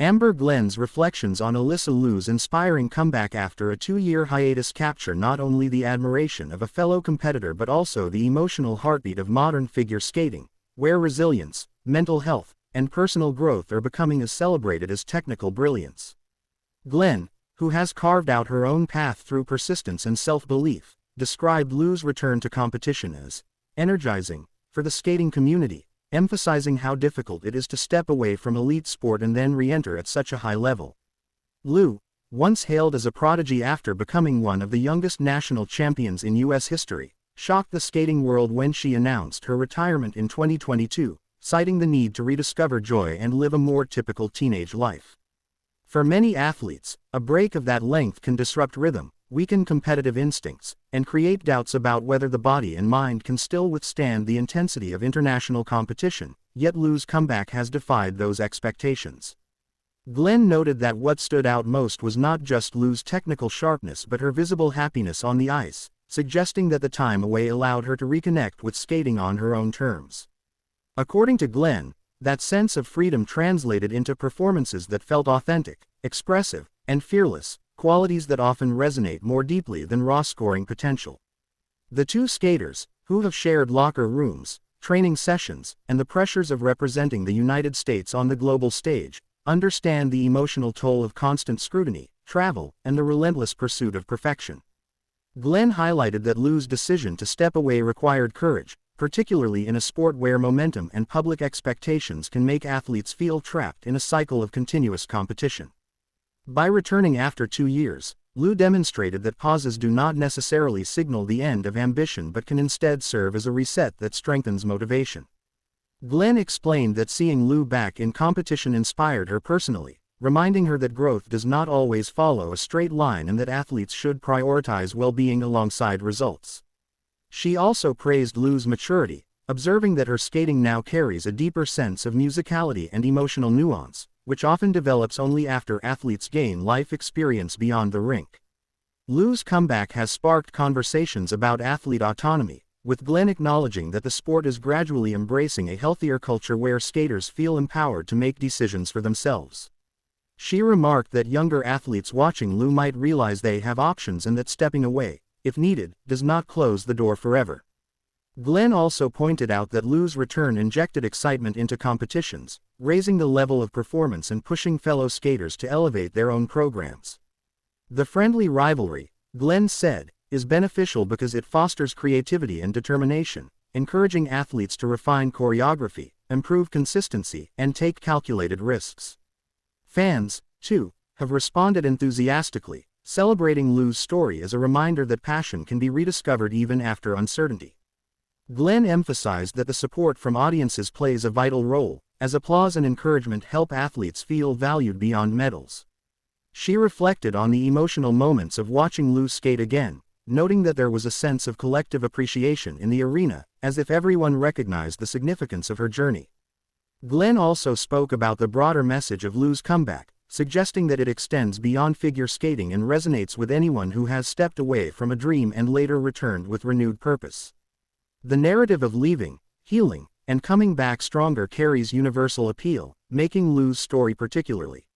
Amber Glen's reflections on Alysa Liu's inspiring comeback after a 2-year hiatus capture not only the admiration of a fellow competitor but also the emotional heartbeat of modern figure skating, where resilience, mental health, and personal growth are becoming as celebrated as technical brilliance. Glen, who has carved out her own path through persistence and self-belief, described Liu's return to competition as energizing for the skating community, emphasizing how difficult it is to step away from elite sport and then re-enter at such a high level. Liu, once hailed as a prodigy after becoming one of the youngest national champions in U.S. history, shocked the skating world when she announced her retirement in 2022, citing the need to rediscover joy and live a more typical teenage life. For many athletes, a break of that length can disrupt rhythm, weaken competitive instincts, and create doubts about whether the body and mind can still withstand the intensity of international competition, yet Liu's comeback has defied those expectations. Glen noted that what stood out most was not just Liu's technical sharpness but her visible happiness on the ice, suggesting that the time away allowed her to reconnect with skating on her own terms. According to Glen, that sense of freedom translated into performances that felt authentic, expressive, and fearless, qualities that often resonate more deeply than raw scoring potential. The two skaters, who have shared locker rooms, training sessions, and the pressures of representing the United States on the global stage, understand the emotional toll of constant scrutiny, travel, and the relentless pursuit of perfection. Glen highlighted that Liu's decision to step away required courage, particularly in a sport where momentum and public expectations can make athletes feel trapped in a cycle of continuous competition. By returning after 2 years, Liu demonstrated that pauses do not necessarily signal the end of ambition but can instead serve as a reset that strengthens motivation. Glen explained that seeing Liu back in competition inspired her personally, reminding her that growth does not always follow a straight line and that athletes should prioritize well-being alongside results. She also praised Liu's maturity, observing that her skating now carries a deeper sense of musicality and emotional nuance, which often develops only after athletes gain life experience beyond the rink. Liu's comeback has sparked conversations about athlete autonomy, with Glen acknowledging that the sport is gradually embracing a healthier culture where skaters feel empowered to make decisions for themselves. She remarked that younger athletes watching Liu might realize they have options and that stepping away, if needed, does not close the door forever. Glen also pointed out that Liu's return injected excitement into competitions, raising the level of performance and pushing fellow skaters to elevate their own programs. The friendly rivalry, Glen said, is beneficial because it fosters creativity and determination, encouraging athletes to refine choreography, improve consistency, and take calculated risks. Fans, too, have responded enthusiastically, celebrating Liu's story as a reminder that passion can be rediscovered even after uncertainty. Glen emphasized that the support from audiences plays a vital role, as applause and encouragement help athletes feel valued beyond medals. She reflected on the emotional moments of watching Liu skate again, noting that there was a sense of collective appreciation in the arena, as if everyone recognized the significance of her journey. Glen also spoke about the broader message of Liu's comeback, suggesting that it extends beyond figure skating and resonates with anyone who has stepped away from a dream and later returned with renewed purpose. The narrative of leaving, healing, and coming back stronger carries universal appeal, making Liu's story particularly